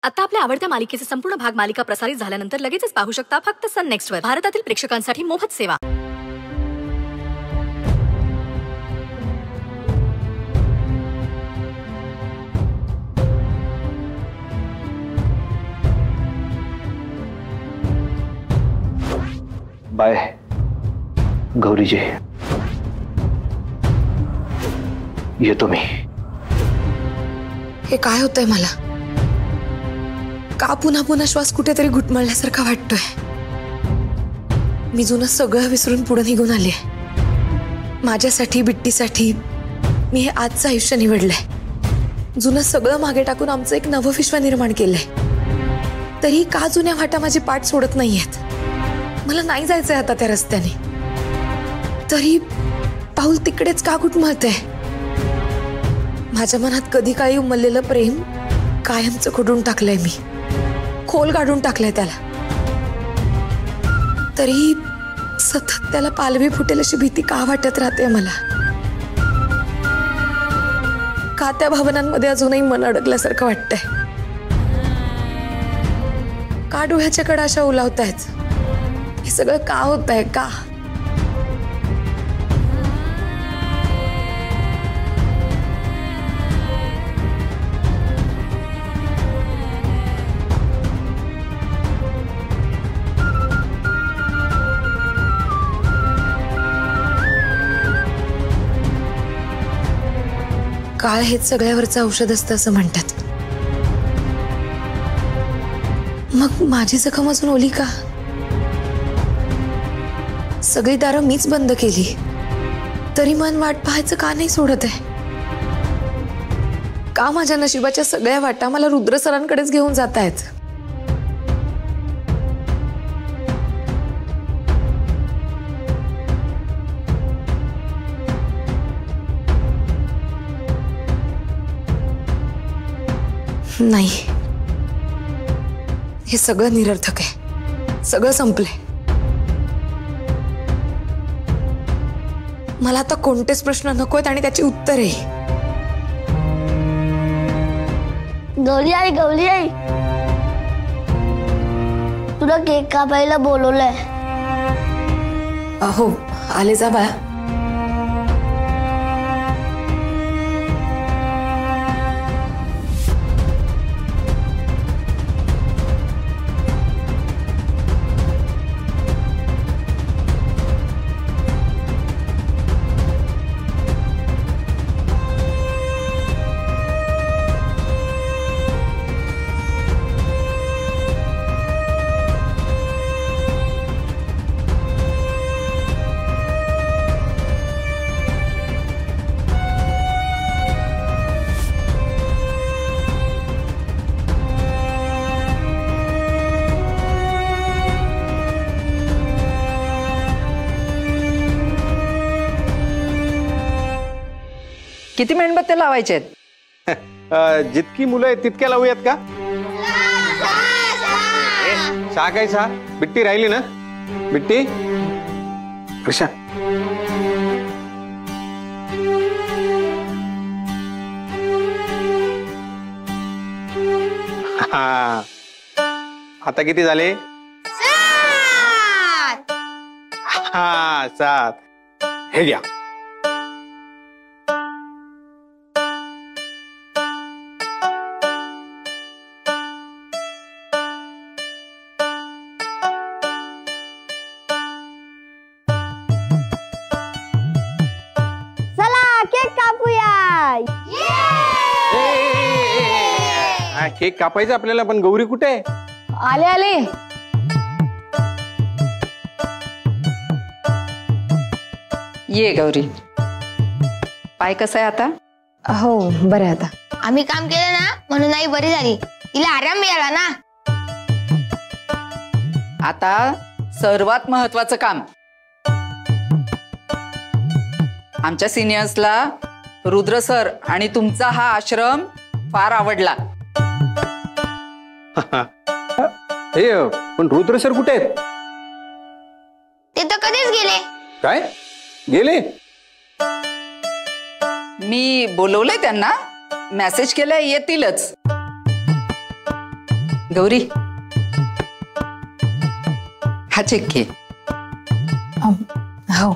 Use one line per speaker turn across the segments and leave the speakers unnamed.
आता आपल्या आवडत्या मालिकेचे संपूर्ण भाग मालिका प्रसारित झाल्यानंतर लगेचच पाहू शकता फक्त सन नेक्स्ट वर. भारतातील प्रेक्षकांसाठी मोफत सेवा.
बाय गौरीजी, येतो मी.
हे काय होतंय मला? का पुन्हा पुन्हा श्वास कुठेतरी घुटमळल्यासारखा वाटतोय? मी जुनं सगळं विसरून पुढे निघून आले. माझ्यासाठी, बिट्टीसाठी मी हे आजचं आयुष्य निवडलंय. जुनं सगळं मागे टाकून आमचं एक नवं विश्व निर्माण केलंय. तरी का जुन्या वाटा माझी पाठ सोडत नाहीयेत? मला नाही जायचंय आता त्या रस्त्याने. तरी पाऊल तिकडेच का घुटमळतंय? माझ्या मनात कधी काळी उमललेलं प्रेम कायमचं खोडून टाकलंय मी, खोल काढून टाकलंय त्याला. तरी सतत त्याला पालवी फुटेल अशी भीती का वाटत राहते मला? का त्या भावनांमध्ये अजूनही मन अडकल्यासारखं वाटतंय? का डोळ्याच्या कडा अशा उलावतायत? हे सगळं का होतंय? का? काळ हेच सगळ्यावरचं औषध असतं असं म्हणतात. मग माझी जखम अजून ओली का? सगळी दारं मीच बंद केली, तरी मन वाट पाहायचं का नाही सोडत आहे? का माझ्या नशिबाच्या सगळ्या वाटा मला रुद्र सरांकडेच घेऊन जात आहेत? नाही, हे सगळं निरर्थक आहे. सगळं संपलंय. मला आता कोणतेच प्रश्न नकोत आणि त्याची उत्तरे.
गौरी आई, गौरी आई, तुला केक कापायला बोलवलंय.
हो, आले जा बाळा.
किती मेणबत्त्या लावायच्या आहेत?
जितकी मुलं आहेत तितक्या लावूयात का? सहा काय सहा? बिट्टी राहिली ना? बिट्टी कशा? हा, आता किती झाले? हा, 7. हे घ्या. केक कापायचा आपल्याला, पण गौरी कुठे आहे?
आले आले. ये गौरी. पाय कसा आहे आता?
हो, बरं आहे आता.
आम्ही काम केलं ना म्हणून आई बरी झाली. तिला आराम मिळाला ना.
आता सर्वात महत्वाचं काम. आमच्या सिनियर्सला रुद्र सर आणि तुमचा हा आश्रम फार आवडला.
हे पण रुद्र सर कुठे आहेत?
ते तर कधीच गेले.
काय गेले?
मी बोलवलंय त्यांना, मेसेज केलाय, येतीलच. गौरी हा चेक घे.
हो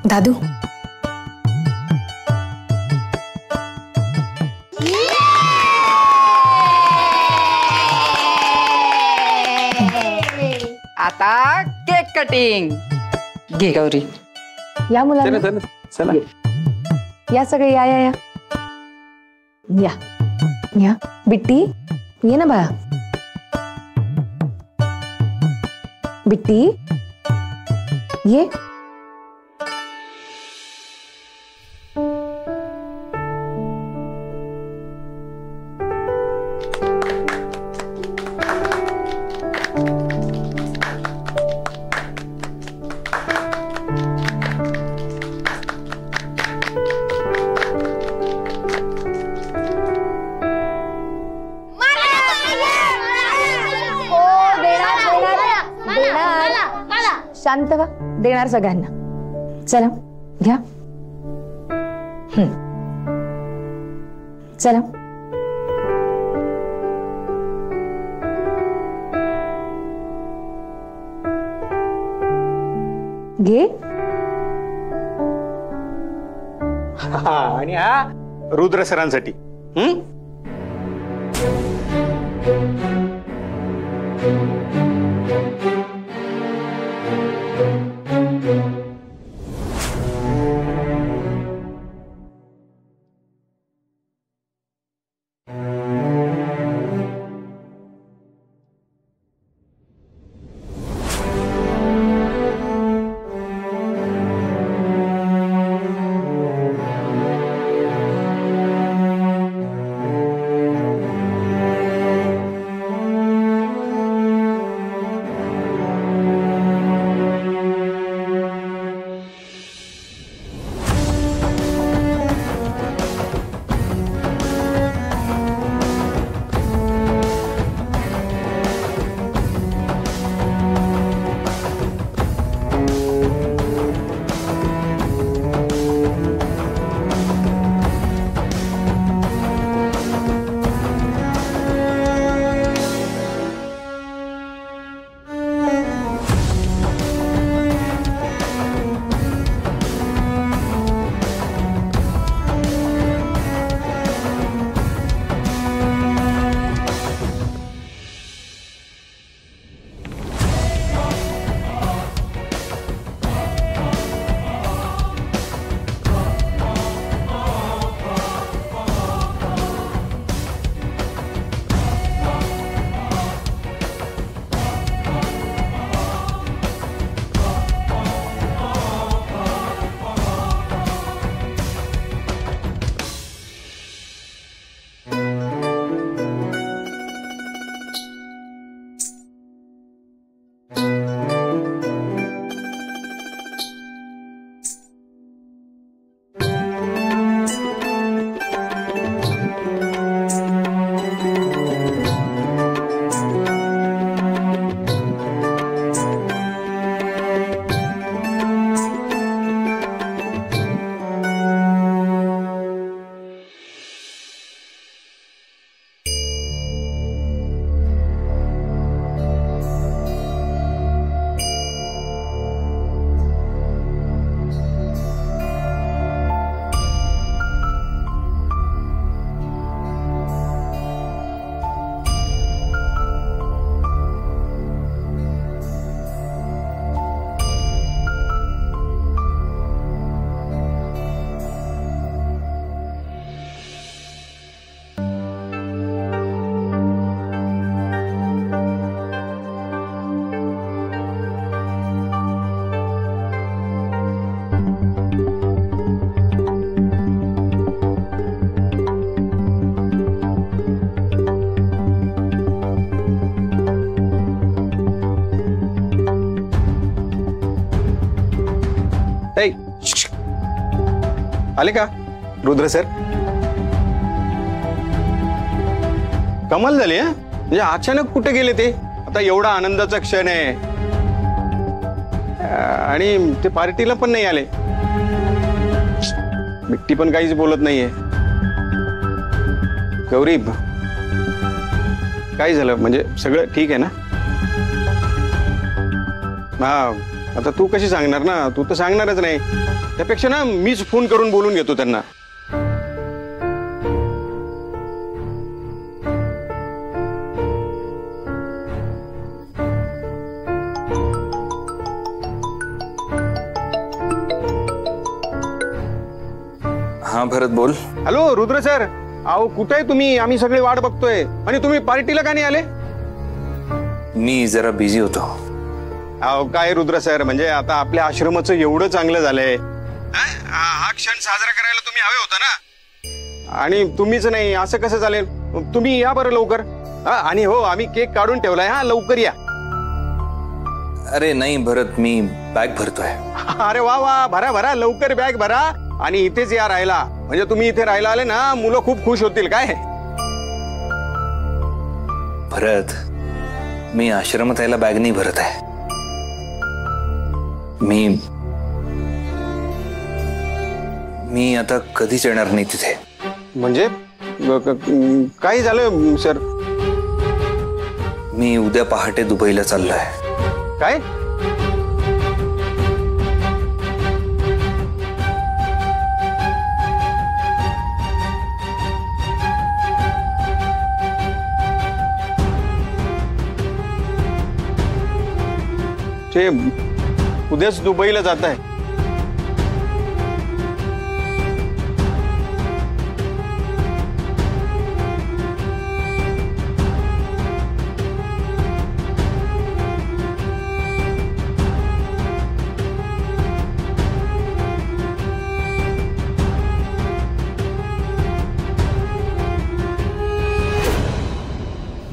दादू
आता केक कटिंग घे गौरी.
या
चला
मुलांना
चला चला.
या सगळे या या या या या बिट्टी ये ना बाळा. बिट्टी ये. शांत व्हा. देणार सगळ्यांना. चला घ्या. चला घे.
आणि हा रुद्र सरांसाठी. आले का रुद्र सर? कमाल झाली हा. म्हणजे अचानक कुठे गेले ते? आता एवढा आनंदाचा क्षण आहे आणि ते पार्टीला पण नाही आले. बिट्टी पण काहीच बोलत नाहीये. गौरी काय झालं म्हणजे सगळं ठीक आहे ना? हा आता तू कशी सांगणार ना, तू तर सांगणारच नाही. त्यापेक्षा ना मीच फोन करून बोलून घेतो त्यांना.
हाँ भरत बोल.
हॅलो रुद्र सर, अहो कुठे आहे तुम्ही? आम्ही सगळे वाट बघतोय. आणि तुम्ही पार्टीला का नाही आले?
मी जरा बिझी होतो.
अहो काय रुद्र सर, म्हणजे आता आपल्या आश्रमाचं एवढं चांगलं झालंय, हा क्षण साजरा करायला तुम्ही हवे होता ना. आणि तुम्हीच नाही, असं कसं चालेल? तुम्ही या बरं लवकर. आणि हो, आम्ही केक काढून ठेवलाय, हा लवकर या.
अरे नाही भरत, मी बॅग भरतोय.
अरे वा वा, भरा भरा लवकर बॅग भरा आणि इथेच या राहायला. म्हणजे तुम्ही इथे राहायला आले ना, मुलं खूप खुश होतील. काय
भरत, मी आश्रमात यायला बॅग नाही भरत आहे. मी आता कधीच येणार नाही तिथे.
म्हणजे काय झालं सर?
मी उद्या पहाटे दुबईला चाललोय.
काय? ते उद्याच दुबईला जात आहे?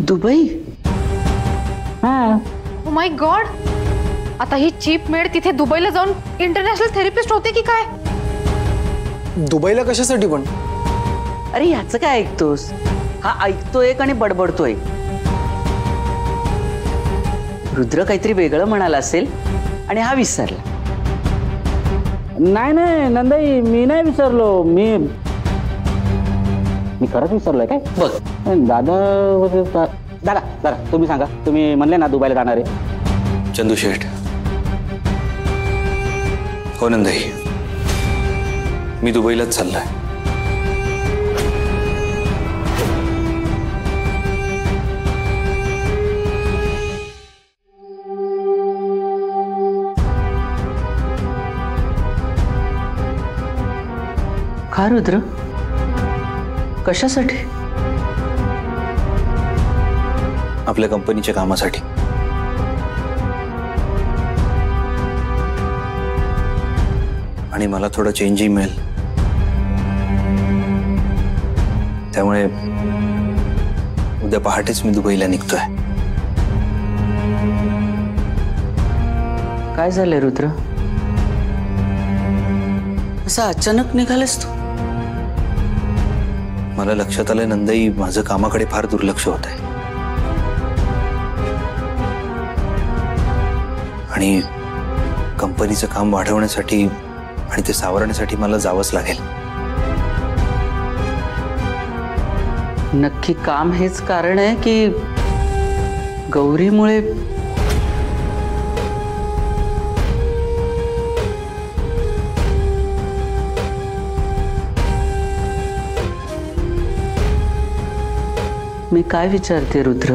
दुबई?
ओ माय गॉड, आता ही चीप मेड तिथे दुबईला जाऊन इंटरनॅशनल थेरपिस्ट होते की काय?
दुबईला कशासाठी पण?
अरे ह्याचं काय ऐकतोस? हा ऐकतोय आणि बडबडतोय. रुद्र काहीतरी वेगळं म्हणाला असेल आणि हा विसरला.
नाही नाही नंदाई, मी नाही विसरलो. मी खरंच विसरलोय. काय
बघ
दादा दादा दादा तुम्ही सांगा, तुम्ही म्हणले ना दुबईला जाणार आहे.
चंदू शेठ. हो नंदाई, मी दुबईलाच चाललोय.
का रुद्र? कशासाठी?
आपल्या कंपनीच्या कामासाठी. आणि मला थोडं चेंजही मिळेल. त्यामुळे उद्या पहाटेच मी दुबईला निघतोय.
काय झालंय रुद्र? असं अचानक निघालेस तू?
मला लक्षात आलंय नंदाई, माझं कामाकडे फार दुर्लक्ष होत आहे. आणि कंपनीचं काम वाढवण्यासाठी आणि ते सावरण्यासाठी मला जावंच लागेल.
नक्की काम हेच कारण आहे की गौरीमुळे? मी काय विचारते रुद्र,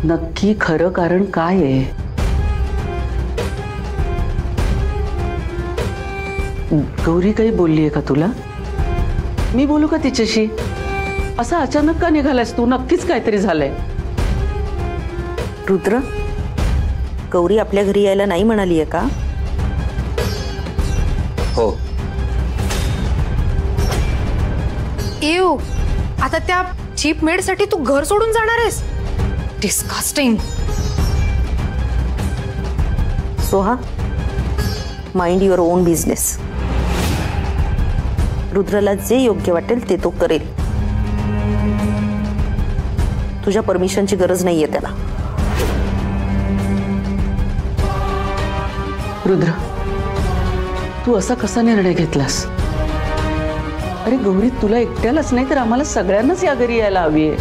नक्की खरं कारण काय आहे? गौरी काही बोलली आहे का तुला? मी बोलू का तिच्याशी? असं अचानक का निघालास तू? नक्कीच काहीतरी झालंय.
रुद्र, गौरी आपल्या घरी यायला नाही म्हणाली आहे का?
हो.
एव, आता त्या चीप मेड साठी तू घर सोडून जाणार आहेस? Disgusting.
Soha, mind your own business. रुद्रला जे योग्य वाटेल ते तो करेल. तुझ्या परमिशनची गरज नाहीये त्याला.
रुद्र, तू असा कसा निर्णय घेतलास? अरे गौरी, तुला एकट्यालाच नाही तर आम्हाला सगळ्यांनाच या घरी यायला हवी आहे.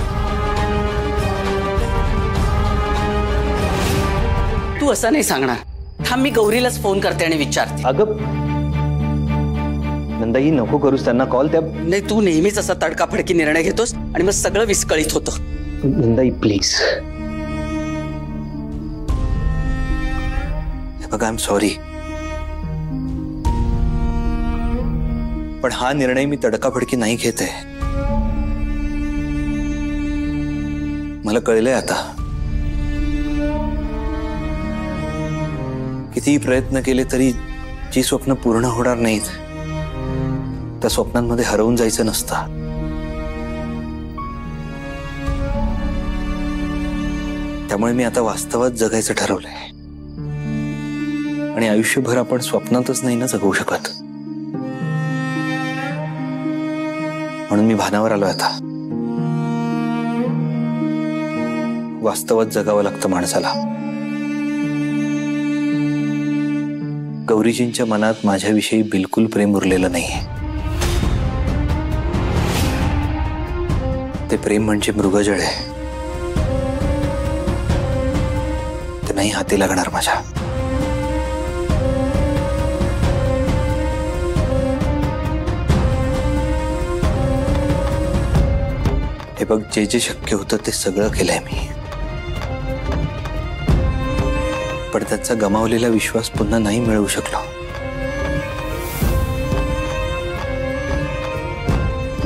तू असं नाही सांगणार. थांब, मी गौरीलाच फोन करते आणि विचारते.
अगं नंदाई, नको करूस त्यांना कॉल. त्या
नाही, तू नेहमीच असा तडकाफडकी निर्णय घेतोस आणि मग सगळं विस्कळीत होतं.
नंदाई प्लीज. बघा, आय एम सॉरी, पण हा निर्णय मी तडकाफडकी नाही घेत आहे. मला कळलंय आता, कितीही प्रयत्न केले तरी जी स्वप्न पूर्ण होणार नाहीत त्या स्वप्नांमध्ये हरवून जायचं नसतं. त्यामुळे मी आता वास्तवात जगायचं ठरवलंय आणि आयुष्यभर आपण स्वप्नातच नाही ना जगू शकत. म्हणून मी भानावर आलोय आता. वास्तवात जगावं लागतं माणसाला. गौरीजींच्या मनात माझ्याविषयी बिलकुल प्रेम उरलेलं नाहीये. ते प्रेम म्हणजे मृगजळ आहे. ते नाही हाती लागणार माझ्या. हे बघ, जे जे शक्य होतं ते सगळं केलंय मी, पण त्याचा गमावलेला विश्वास पुन्हा नाही मिळवू शकलो.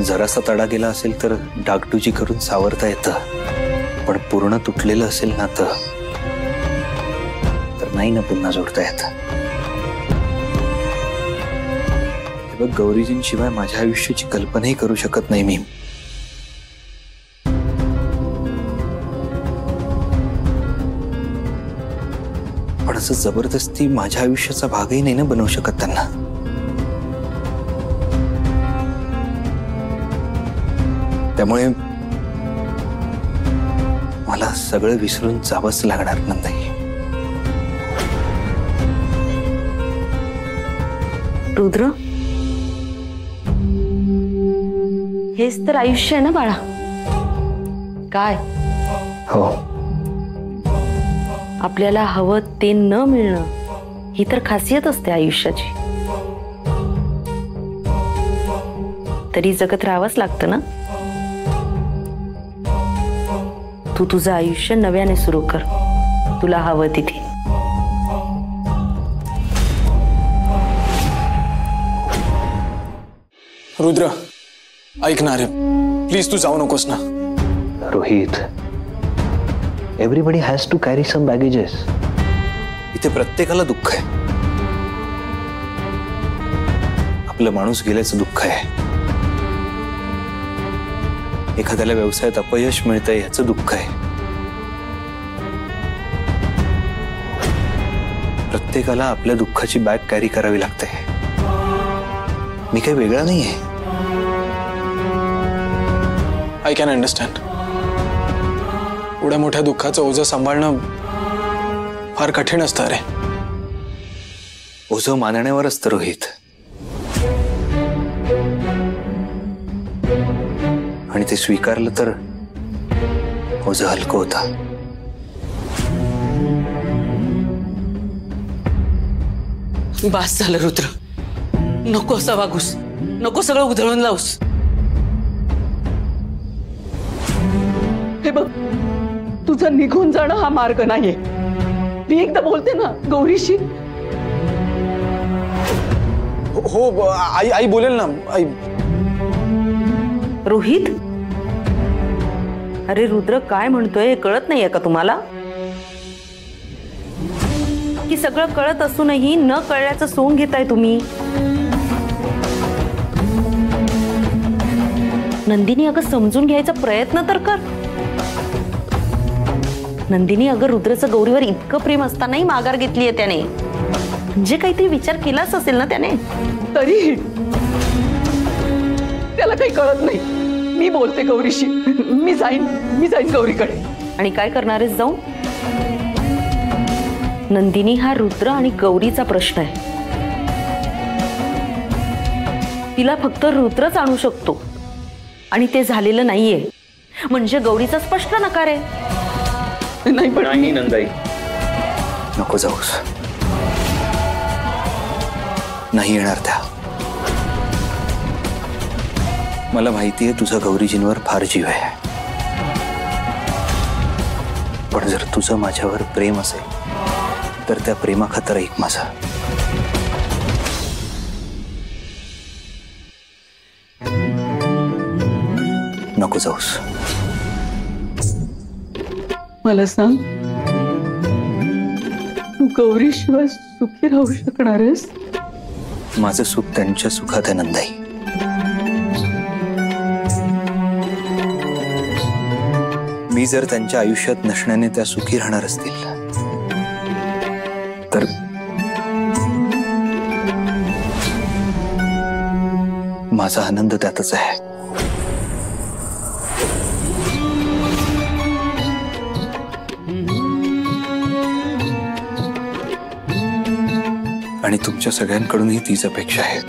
जरासा तडा गेला असेल तर डागडुजी करून सावरता येतं, पण पूर्ण तुटलेलं असेल ना तर नाही ना पुन्हा जोडता येत. हे बघ, गौरीजींशिवाय माझ्या आयुष्याची कल्पनाही करू शकत नाही मी. पण असं जबरदस्ती माझ्या आयुष्याचा भागही नाही ना बनवू शकत त्यांना. त्यामुळे मला सगळं विसरून जावंच लागणार नंदाई.
रुद्र, हेच तर आयुष्य आहे ना बाळा. काय
हो,
आपल्याला हवं ते न मिळणं ही तर खासियत असते आयुष्याची. तरी जगत राहावंच लागतं ना. तू तुझं आयुष्य नव्याने सुरू कर, तुला हवं तिथे.
रुद्र, ऐकणार आहे, प्लीज तू जाऊ नकोस ना.
Rohit, everybody has to carry some baggages.
इथे प्रत्येकाला दुःख आहे. आपलं माणूस गेल्याचं दुःख आहे, एखाद्याला व्यवसायात अपयश मिळतंय याचं दुःख आहे. प्रत्येकाला आपल्या दुःखाची बॅग कॅरी करावी लागते. मी काही वेगळा नाहीये.
I can understand. एवढ्या मोठ्या दुःखाचं ओझं सांभाळणं फार कठीण असतं रे.
ओझं मानण्यावर असतं रोहित. आणि ते स्वीकारलं तर ओझं हलकं होतं.
बास झालं रुद्र, नको असं वागूस, नको सगळं उधळून लावूस. हे बघ, तुझं निघून जाणं हा मार्ग नाहीये. मी एकदा बोलते ना गौरीशी.
हो, आई बोलेल ना. आई.
रोहित, अरे रुद्र काय म्हणतोय हे कळत नाहीये का तुम्हाला? की सगळं कळत असूनही न कळल्याचं सोंग घेताय तुम्ही. नंदिनी, अगं समजून घ्यायचा प्रयत्न तर कर. नंदिनी, अगं रुद्रचं गौरीवर इतकं प्रेम असतानाही माघार घेतलीये त्याने. म्हणजे काहीतरी विचार केलाच असेल ना त्याने.
तरीही त्याला काही कळत नाही. मी बोलते गौरीशी. मी जाईन गौरीकडे.
आणि काय करणार आहेस जाऊन? नंदिनी, हा रुद्र आणि गौरीचा प्रश्न आहे. तिला फक्त रुद्रच आणू शकतो आणि ते झालेलं नाहीये म्हणजे गौरीचा स्पष्ट नकार आहे.
नाही नंदाई, नको जाऊस. नाही येणार त्या. मला माहितीये तुझा गौरीजींवर फार जीव आहे, पण जर तुझं माझ्यावर प्रेम असेल तर त्या प्रेमाखातर ऐक माझा. नको जाऊस.
मला सांग, तू गौरीशिवाय सुखी राहू शकणार आहेस?
माझं सुख त्यांच्या सुखात आहे नंदाई. मी जर त्यांच्या आयुष्यात नसण्याने त्या सुखी राहणार असतील तर माझा आनंद त्यातच आहे. आणि तुमच्या सगळ्यांकडूनही तीच अपेक्षा आहे.